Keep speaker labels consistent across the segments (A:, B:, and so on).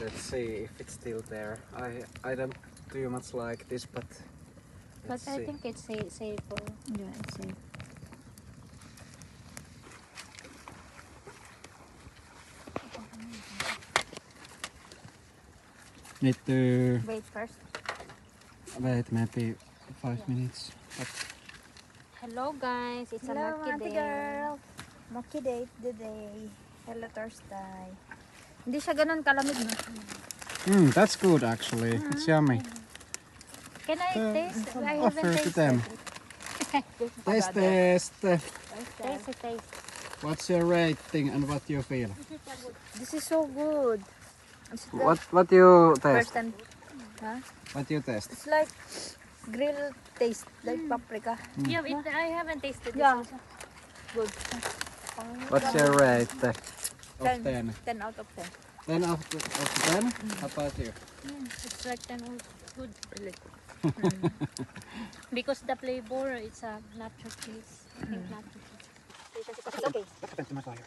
A: Let's see if it's still there. I don't do much like this, but let's
B: I
A: see.
B: think it's safer.
C: Yeah, it's safe.
A: Need to
B: Wait first.
A: wait maybe 5 minutes. But
B: Hello guys, it's a
C: Hello,
B: lucky
C: Auntie
B: day.
C: girl. Monkey date today. Hello, Thursday.
B: Hindi siya ganun kalamig no?
A: that's good actually. It's yummy.
B: Can I taste? I
A: Offer
B: haven't
A: to
B: tasted
A: them.
B: it.
A: Taste.
B: Taste.
A: What's your rating and what you feel?
C: This is so good.
A: What you
C: First
A: taste?
C: time. Huh?
A: What you taste?
C: It's like grilled taste, like paprika.
B: Yeah, I haven't tasted
C: Yeah.
B: this also.
C: Good.
A: What's your rate of 10?
C: 10 out of 10.
A: 10 of 10? How about you?
B: It's like 10 or good. Really. Because the flavor, it's a nacho cheese. I think nacho cheese.
C: It's okay.
A: What happened to my fire?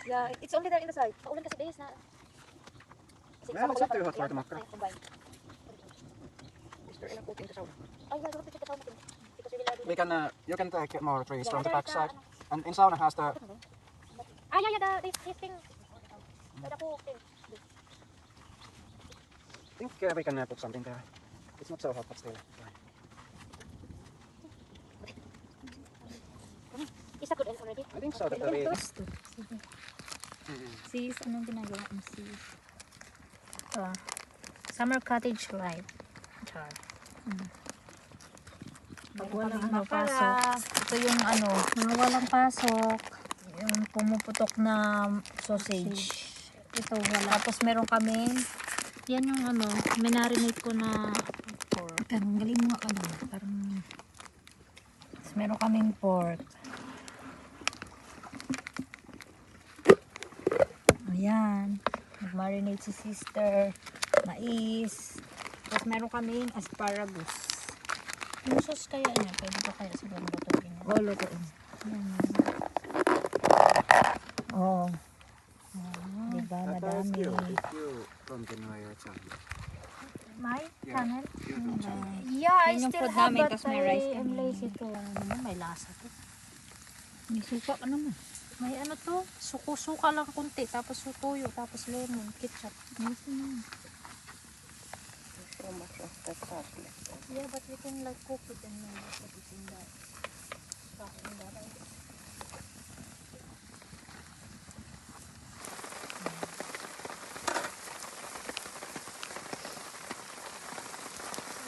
C: Yeah, it's only there in the side.
B: Paulan kasi days na.
A: Well, it's not too hot for the mackerel.
C: Is there enough cooking to show?
B: Oh, yeah, don't take the sound because we will add it.
A: We can, you can take more trees from the back side. And in sauna has the...
B: Yeah, this thing. The cool thing.
A: I think we can put something there. It's not so hot, but still.
B: Is that good already?
A: I think so. That we...
C: Toast. Sis, anong ginagawa mo sis?
B: Summer cottage life. Char.
C: Pag walang pasok. Ito yung
B: Mga walang pasok.
C: yung pumuputok na sausage.
B: Ito wala.
C: Tapos meron kaming
B: Yan yung minarinate ko na pork.
C: tanggalin mo nga parang tapos meron kaming pork. Ayan. Nag-marinate si sister. Mais. Tapos meron kaming asparagus.
B: Yung sauce kaya niya, pwede ba kaya siguro lutuin niya?
C: O, lutuin. Oo. Diba, madami.
A: If you continue your channel.
B: My
A: Yeah.
B: channel?
A: YouTube channel.
B: Yeah, I
C: Yun yung
B: still
C: food
B: have
C: namin,
B: but
C: tas may rice
B: I'm
C: kami.
B: lazy to. Naman, may lasa to.
C: May suka ka naman.
B: May to, suka lang kunti, tapos tuyo, tapos lemon, ketchup.
C: Nice naman.
B: Yeah, but we can like cook it and then put it in the rice.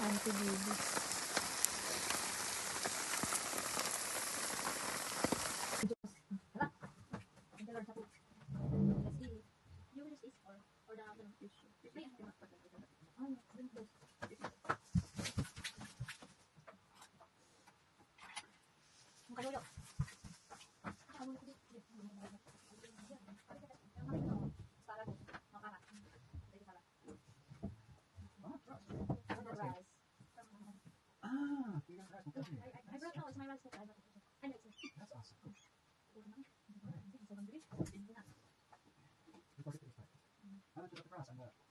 C: Anti-babies.
A: Ah, you got rice. Okay.
B: I brought out my rice cooker. I know it's
A: That's awesome. Because it is like, I went to the grass and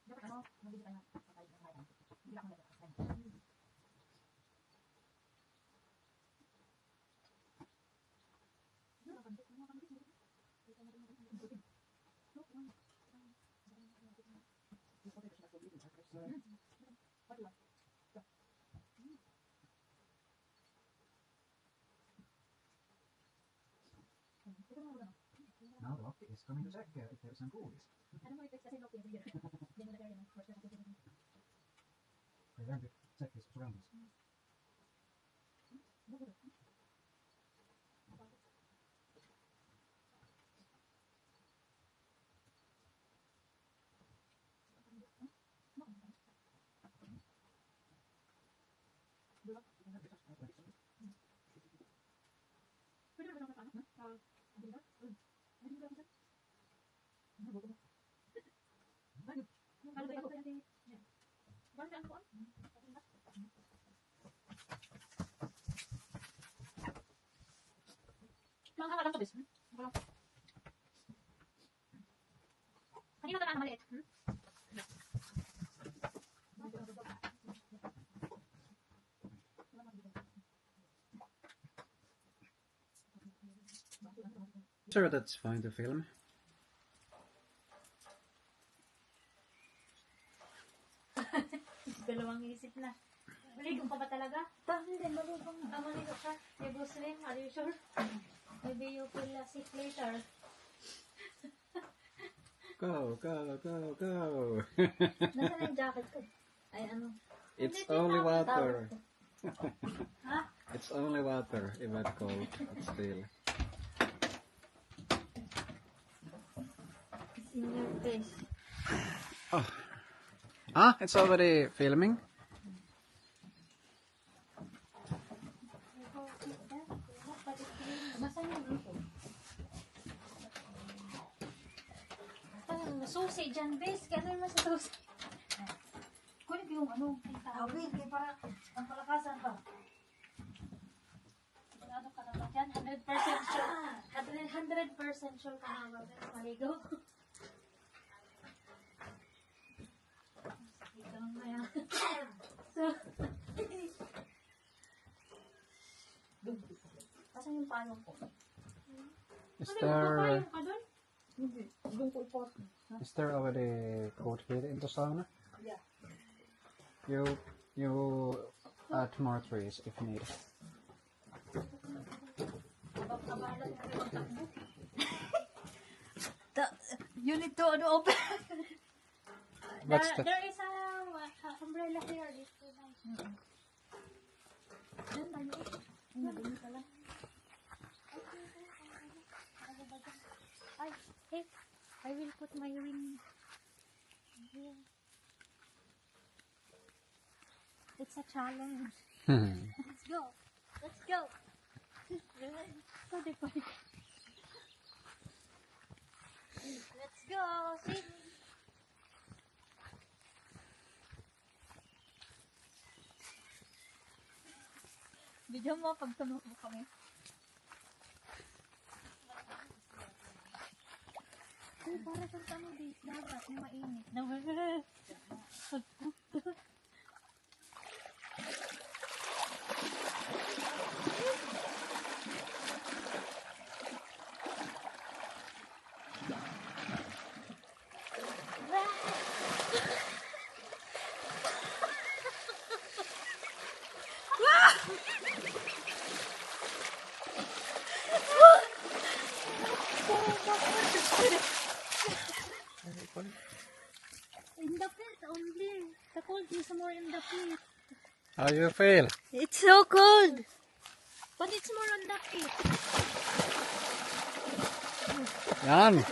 A: So how is the grass? Now the Loki is coming to check if there is some goodies.
B: I don't know if it's the same Loki every year.
A: They learn to check his surroundings.
B: Kanino na maliit?
A: Sure, that's fine to film.
B: Dalawang isip na. Maligo ka ba talaga? Hindi, maligo na. Maligo ka? Hey, Muslim, are you sure? Maybe you feel sick later.
A: Go, go, go, go.
B: Nasaan yung jacket ko? Ay, ano?
A: It's only water.
B: Ha?
A: It's only water, if it's cold, but still.
B: It's in your face.
A: Oh. Ah, it's already filming?
B: Susi dyan, bes. Kaya naman sa susi. Kunin yung ano. Tawin, kaya para ang palakasan pa. Ano ka naman yan? 100% sure. 100% sure ka naman. Maligo. Ito lang na yan. So, pasan yung payong ko?
A: Is
B: Ano,
A: there
B: magpapayong ka doon? Hindi. Doon ko ipot.
A: is there already cold heat in the sauna?
B: Yeah.
A: You add more trees if needed.
B: You need to open.
A: What's the
B: There is a umbrella here. Diyan tayo. Madumi pala. Ay, hey, I will put my ring here. It's a challenge. Let's go. Let's go. So different. Let's go. See? Video mo pag tumakbo kami. Ay, para sa tanong dito, dagat na mainit. In the pit only. The cold is more in the pit.
A: How you feel?
B: It's so cold. But it's more on the pit.
A: Yan.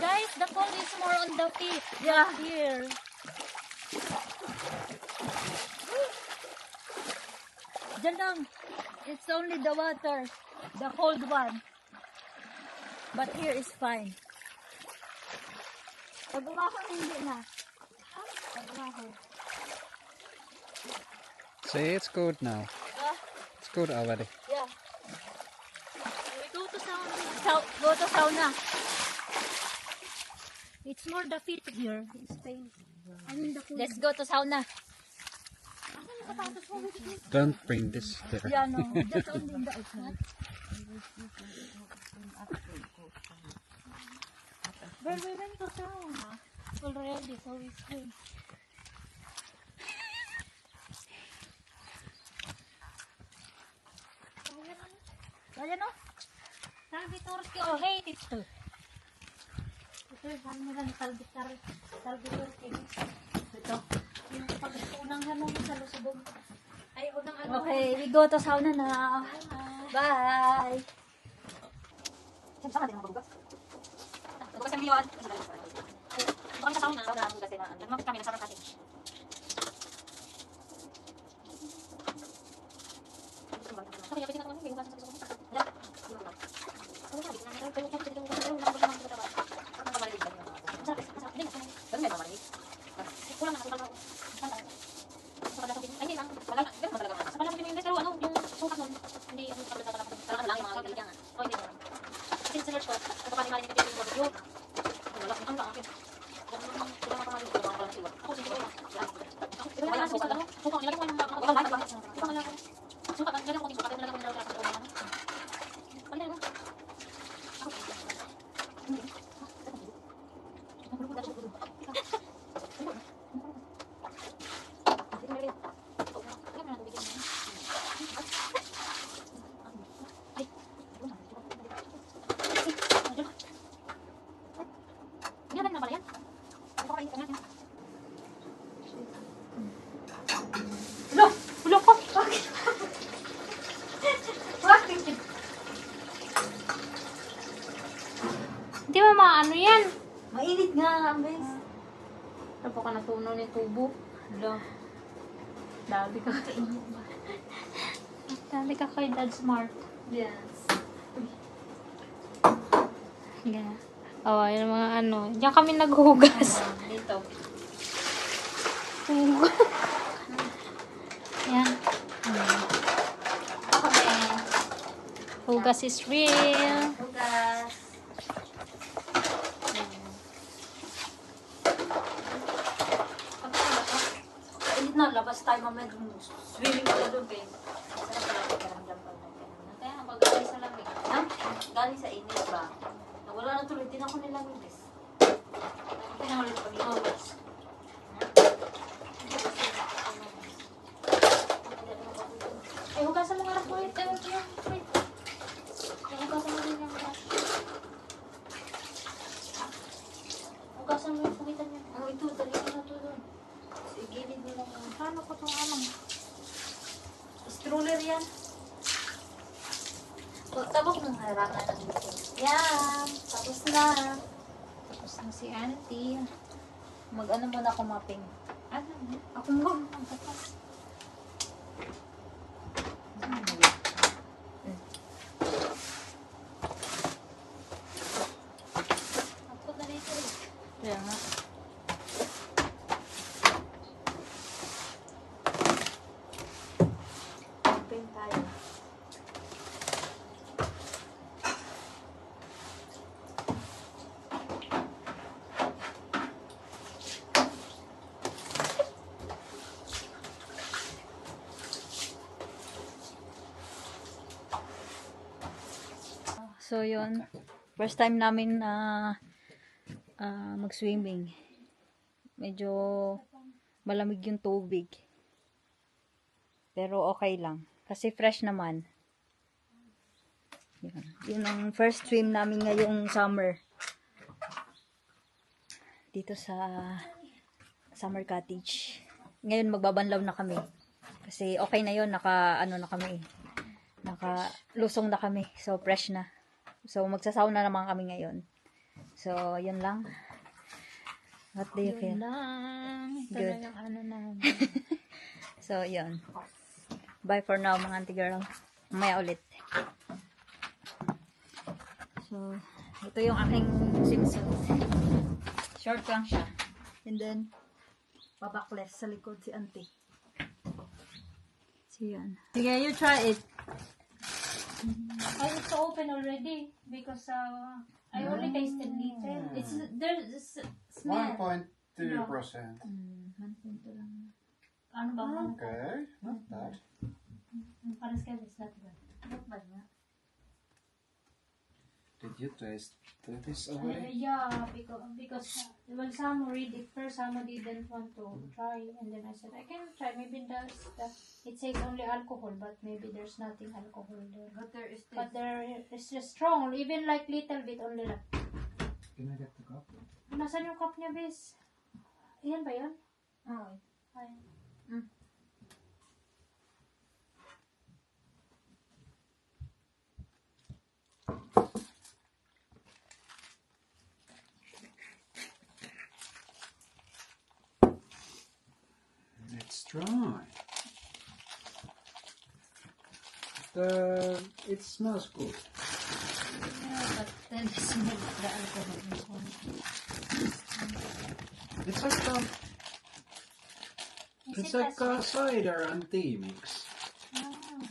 B: Guys, the cold is more on the pit. Yeah. Here. Diyan lang. It's only the water. The cold one. But here is fine. Pag umahon, hindi na. Pag umahon.
A: See, it's good now. It's good already.
B: Yeah. We go to sauna. Go to sauna. It's more the feet here. It's pain. I mean the food. Let's go to sauna.
A: Don't bring this there.
B: Yeah, no. Just only in the outside. But we went to sauna already, so it's good. Ayan o. Salvi Turki o hate it to. Ito yung ano lang, Salvi Turki. Ito. Yung pag-unang hanong sa Lusubog. Ay, unang ano. Okay, we go to sauna na. Bye! Saan natin ang mabugas? Mabugas yung miliwan. Baka sa sauna. Sauna, mabugas din na. Nagmamit kami ng sarap natin. Hindi mo maano yan.
C: Mainit nga, bes.
B: Ano pa ka natunaw ni tubo?
C: Hala. Dami ka kainit ba?
B: Dali ka kay Dad Smart.
C: Yes.
B: Ganyan. Oh, yung mga ano. Diyan kami naghugas.
C: Dito.
B: Yan.
C: Ako din.
B: Hugas is real.
C: Hugas. Kainit na, labas tayo mamaya. Swimming ka doon, Ben. Sarap pala pakiramdam pag nagkaroon. Kaya pag galing sa lamig. Ha? Galing sa init ba? Nawala na tuloy din ako nilamig, bes. Kaya na ulit pag inugas.
B: Ay, hugasan mo nga rin po ito. Wait. Ay, hugasan mo din yung gas. Hugasan mo yung pumitan niya.
C: Oh, ito, dali ko na ito doon. Gilid mo lang.
B: Paano ko itong anong?
C: Stroller yan. Tabok ng harangan ng dito. Yan. Tapos na.
B: Tapos na si auntie.
C: Mag-ano muna ako mapping.
B: Ano? Ako mo. Ang tapas. Ako na dito eh.
C: Kaya nga. Mapping tayo. So, yun. First time namin na mag-swimming. Medyo malamig yung tubig. Pero okay lang. Kasi fresh naman. Yun. Yun ang first swim namin ngayong summer. Dito sa summer cottage. Ngayon magbabanlaw na kami. Kasi okay na yun. Naka-ano na kami. Naka-lusong na kami. So fresh na. So magsasauna naman kami ngayon. So yun lang. What do you feel?
B: Yun lang. Ito
C: Good.
B: na yung ano namin.
C: So yun. Bye for now mga auntie girl. Mamaya ulit. So ito yung aking swimsuit. Short lang siya. And then babackless sa likod si auntie. So yun. Sige, you try it.
B: I it's open already because I only tasted little. It's there's smell.
A: 1.2%.
B: Ano ba?
A: Okay, not bad.
B: Parang scary, it's not bad.
C: Not bad nga.
A: Did you taste this already?
B: Yeah, because well, some already first some didn't want to try, and then I said I can try. Maybe it says only alcohol, but maybe there's nothing alcohol there.
C: But there is
B: But there is just strong, even like little bit only like.
A: Can I get the cup?
B: Nasaan yung cup niya, bis? Yan ba yun?
C: Oh.
B: Ay.
A: Let's try. It smells good.
B: Yeah, but then the smell of the alcohol is on.
A: It's like it's like a cider and tea mix.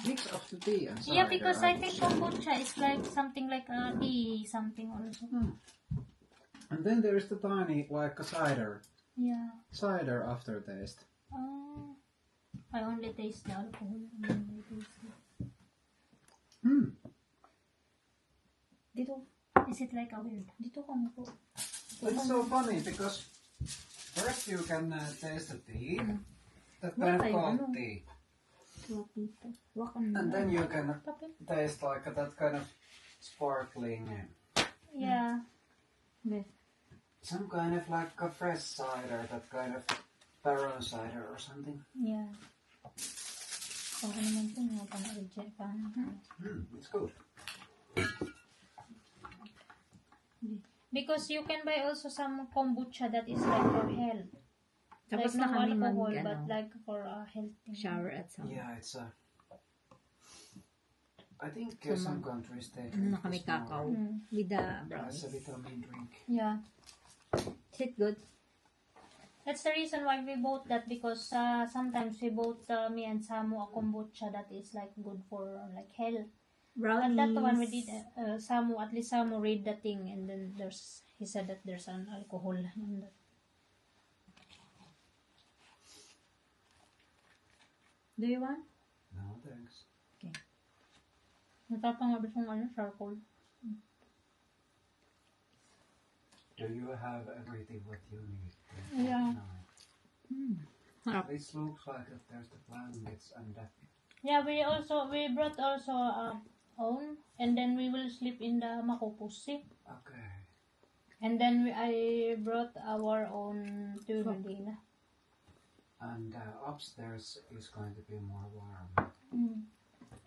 A: Mix of the tea and cider.
B: Yeah, because I
A: would
B: think
A: say.
B: kombucha is like something like a tea, something also.
A: And then there's the tiny, like a cider aftertaste.
B: Oh, I only taste the alcohol. I only taste it.
C: Dito.
B: Is it like a weird?
C: Dito ka mo po.
A: It's so funny because first you can taste the tea, that
C: Wala
A: kind of
C: yung
A: cold
C: ano.
A: tea,
C: Wak dito. Wakan mo.
A: and then you can
B: Papel?
A: taste like that kind of sparkling,
B: Yeah.
C: Be.
A: some kind of like a fresh cider, that kind of barrel cider or something.
B: Yeah. Kung ano man po, mga pang-reject pa.
A: It's good.
B: Because you can buy also some kombucha that is like for health.
C: Tapos
B: like
C: na
B: no
C: kami
B: alcohol,
C: mag,
B: but
C: ano,
B: like for health thing.
C: shower at some.
A: Yeah, it's I think
C: So,
A: some countries they
C: Ano na
A: drink
C: kami
A: this more
C: kakao.
B: Mm.
C: With the
A: as
C: brownies.
A: a vitamin drink.
B: Yeah.
C: Is it good?
B: That's the reason why we bought that, because sometimes we bought me and Samu a kombucha that is like good for like health.
C: Brownies.
B: But that one we did Samu, at least Samu read the thing, and then he said that there's an alcohol in that.
C: Do you want?
A: No, thanks.
B: Natapang nga bisong ano, charcoal.
A: Do you have everything what you need?
B: Yeah.
A: No. This looks like that there's the blankets and that.
B: Yeah, we brought also own, and then we will sleep in the makupusi.
A: Okay.
B: And then I brought our own turmalina.
A: And upstairs is going to be more warm.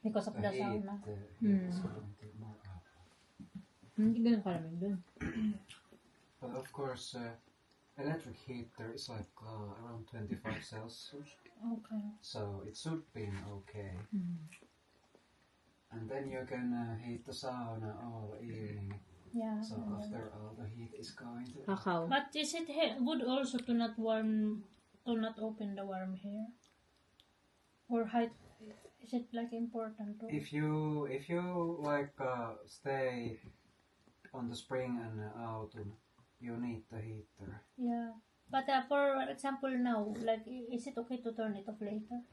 B: Because of the
A: heat,
B: sauna.
A: the heat is going to be more up.
C: Hindi ganun kalamig dun.
A: But of course, electric heater is like around 25 Celsius.
B: Okay.
A: So it should be okay. And then you can heat the sauna all evening.
B: Yeah.
A: So after all the heat is going to...
C: Kakao.
B: But is it good also to not open the warm hair? Or height? Is it like important too?
A: If you like stay on the spring and autumn, you need the heater.
B: Yeah. But for example now, like, is it okay to turn it off later?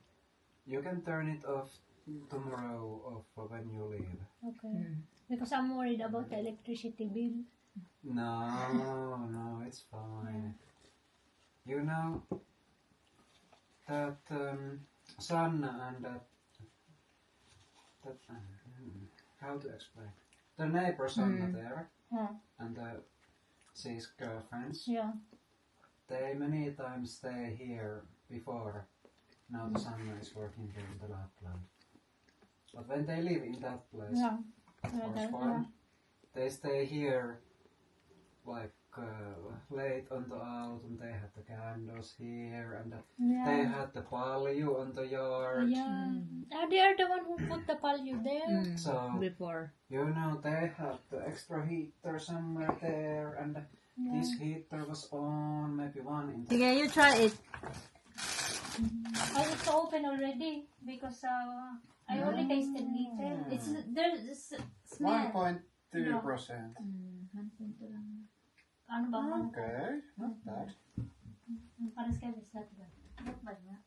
A: You can turn it off tomorrow when you leave.
B: Okay. Because I'm worried about the electricity bill.
A: No, it's fine. You know that Sanna and that how to explain? The neighbor Sanna there
B: Yeah.
A: and his girlfriends.
B: Yeah.
A: They many times stay here before. Now the Sanna is working here in the Lapland. But when they live in that place,
B: Yeah.
A: horse farm, they stay here like late on the autumn. They had the candles here and they had the palju on the yard.
B: Yeah. They are the one who put the palju there.
A: So
C: Before.
A: you know they have the extra heater somewhere there, and this heater was on maybe one in the
C: Sige, you try it.
B: Oh, it's open already because I only tasted little. There's smell.
A: 1.2%.
B: Ano ba?
A: Okay, not bad.
B: Parang scam is not bad. Not bad nga.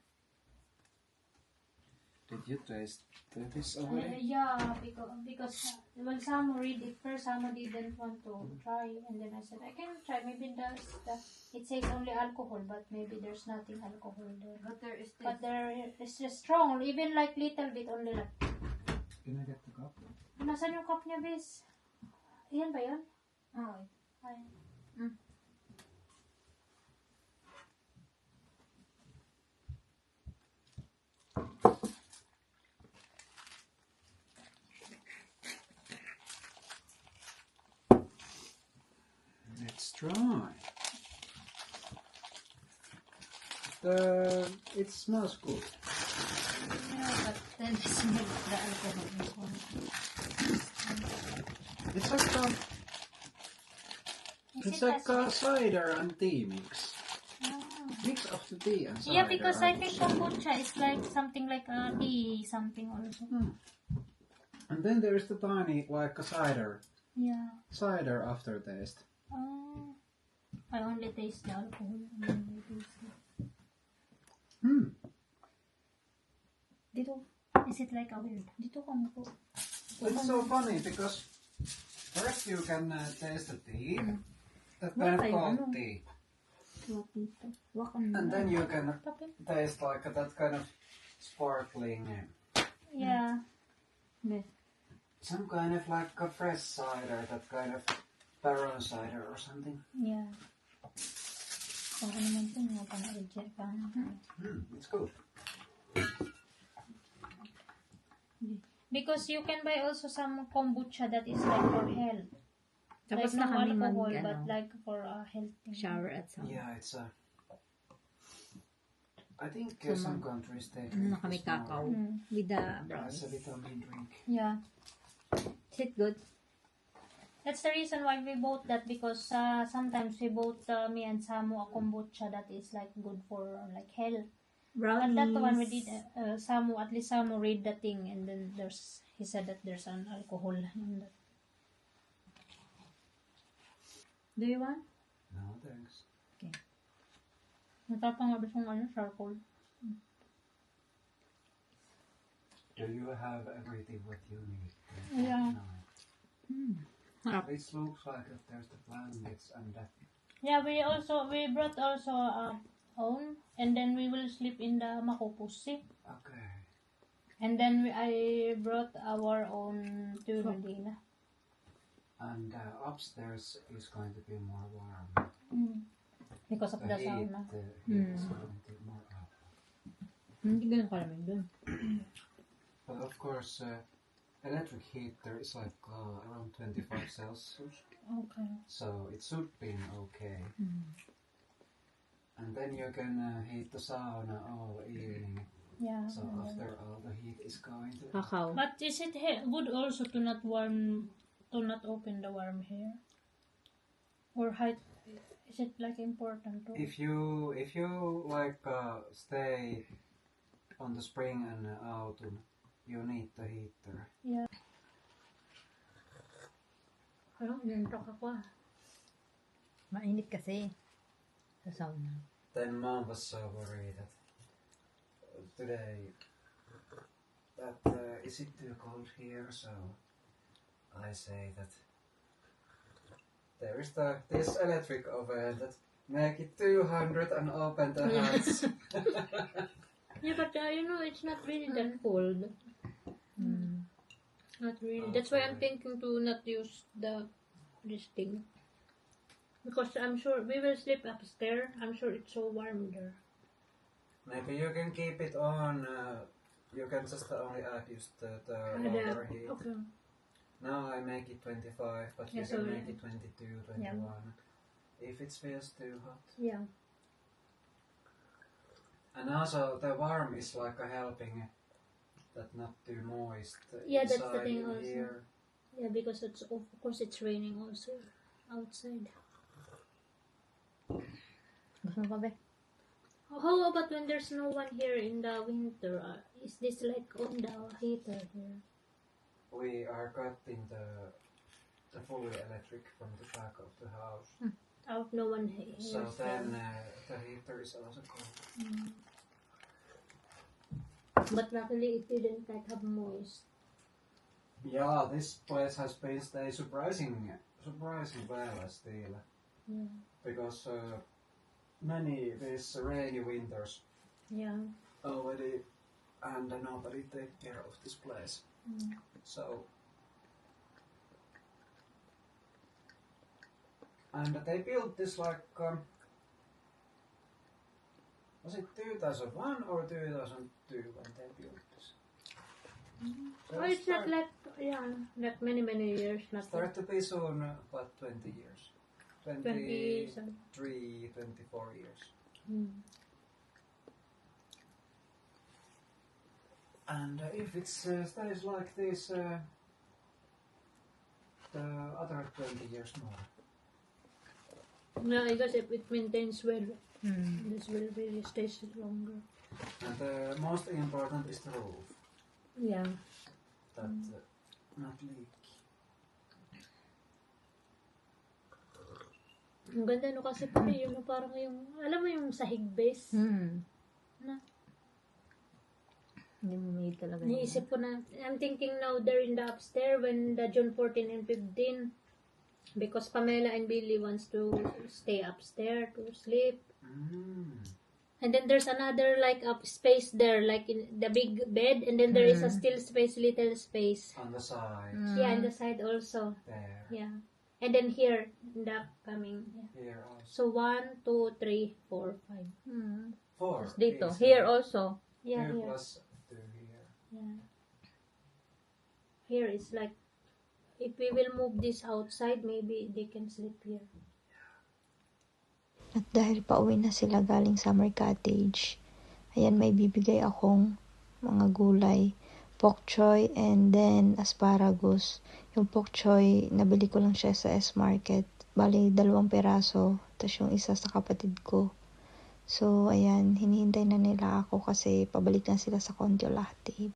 A: Did you taste this already?
B: Yeah, because when Samu read it first, Samu didn't want to try, and then I said I can try. Maybe it says only alcohol, but maybe there's nothing alcohol there.
C: But there is
B: But there is just strong, even like little bit only like.
A: Can I get the cup?
B: Nasaan yung cup niya, bis? Yan ba yan?
C: Oo.
B: Ay.
A: Let's try. It smells good.
B: Yeah, but then smell the alcohol.
A: It's like it's like a cider and tea mix. Mix of the tea and cider.
B: Yeah, because I
A: would
B: think
A: say.
B: kombucha is like something like a tea something also.
A: And then there is the tiny, like a cider aftertaste.
B: I only taste the alcohol. I only taste it.
C: Dito.
B: Is it like a weird?
C: Dito ka mo po.
A: It's so funny because first you can taste the tea, that
C: Wala
A: kind of
C: kayo,
A: cold
C: ano?
A: tea.
C: Wak dito. Wakan mo.
A: And then you can
B: Papel?
A: taste like that kind of sparkling,
B: Yeah.
C: Yes.
A: some kind of like a fresh cider, that kind of Baron cider or something.
B: Yeah. Kung ano man ito, mga pang-reject pa.
A: It's good.
B: Because you can buy also some kombucha that is like for health.
C: Tapos
B: like
C: na
B: no
C: kami
B: alcohol,
C: mag,
B: but
C: ano,
B: like for health thing.
C: shower at some.
A: Yeah, it's a. I think
C: Some-
A: some countries they
C: Ano na
A: drink
C: kami
A: this more
C: kakao.
B: Mm.
C: With the
A: as
C: brownies.
A: a vitamin drink.
B: Yeah.
C: Is it good?
B: That's the reason why we bought that, because sometimes we bought me and Samu a kombucha that is like good for like health. But
C: Brownies.
B: that one we did Samu, at least Samu read the thing, and then he said that there's an alcohol in that.
C: Do you want?
A: No thanks.
B: Natapang yung ano, charcoal.
A: Do you have everything what you need?
B: Yeah.
A: No. It looks like if there's the blankets and that.
B: Yeah, we brought also own, and then we will sleep in the makupusi.
A: Okay.
B: And then I brought our own turundina.
A: And upstairs is going to be more warm.
B: Because of the
A: heat,
B: sauna.
A: the heat is going to be more up.
C: Hindi ganun kalamig dun.
A: But of course, electric heater is like around 25 Celsius.
B: Okay.
A: So it should be okay. And then you can heat the sauna all evening.
B: Yeah.
A: So after all the heat is going to.
C: Kakao.
B: But is it good also to not open the warm hair? Or height? Is it like important too?
A: If you like stay on the spring and autumn, you need the heater.
B: Yeah.
C: Parang inantok ako ah. Mainit kasi. Sa sauna.
A: Then mom was so worried that today that is it too cold here? So I say that there is this electric oven that make it 200 and open the hands.
B: Yeah, but it's not really that cold. Not really. That's why I'm thinking to not use this thing. Because I'm sure we will sleep upstairs. I'm sure it's so warm there.
A: Maybe you can keep it on. You can just only adjust the lower heat.
B: Okay.
A: Now I make it 25, but you
B: Yeah,
A: can
B: so
A: make it 22, 21. If it feels too hot.
B: Yeah.
A: And also the warm is like a helping that not too moist.
B: Yeah, that's the
A: inside
B: thing
A: in
B: also.
A: Here.
B: Yeah, because of course it's raining also outside.
C: Gusto mo pa ba?
B: How about when there's no one here in the winter? Is this like on the heater here?
A: We are cutting the fully electric from the back of the house.
B: Out no one here.
A: So then the heater is also cold.
B: But luckily it didn't like have moist.
A: Yeah, this place has been staying surprising well still.
B: Yeah.
A: Because many these rainy winters
B: Yeah.
A: already and nobody take care of this place. So and they built this like was it 2001 or 2002 when they built this? So
B: Oh, it's not like not many years. Not
A: start to be soon about 20 years.
B: 20 some.
A: 24 years. And if it stays like this, the other 20 years more.
B: Yeah, I guess if it maintains well,
C: Hmm.
B: this will really stay longer.
A: And the most important is the roof,
B: Yeah.
A: that not leak.
B: Ang ganda no kasi po yung parang yung, alam mo yung sahig base? Na,
C: Hindi mo may talaga.
B: Niisip ko na, I'm thinking now they're in the upstairs when the June 14 and 15 because Pamela and Billy wants to stay upstairs to sleep. And then there's another like up space there, like in the big bed, and then there is a still space, little space.
A: On the side,
B: Yeah, on the side also.
A: there,
B: Yeah. And then here, in the coming. Yeah.
A: here also.
B: So 1, 2, 3, 4, 5.
A: 4.
C: Dito.
A: is,
C: Here also.
B: Yeah,
A: here
B: here.
A: plus 2 here.
B: Yeah. Here is like, if we will move this outside, maybe they can sleep here.
D: At dahil pauwi na sila galing summer cottage, ayan, may bibigay akong mga gulay. Pok choy and then asparagus. Yung pok choy, nabili ko lang siya sa S-Market. Bali, 2 peraso. Tapos yung isa sa kapatid ko. So, ayan, hinihintay na nila ako kasi pabalik na sila sa Kontiolahti.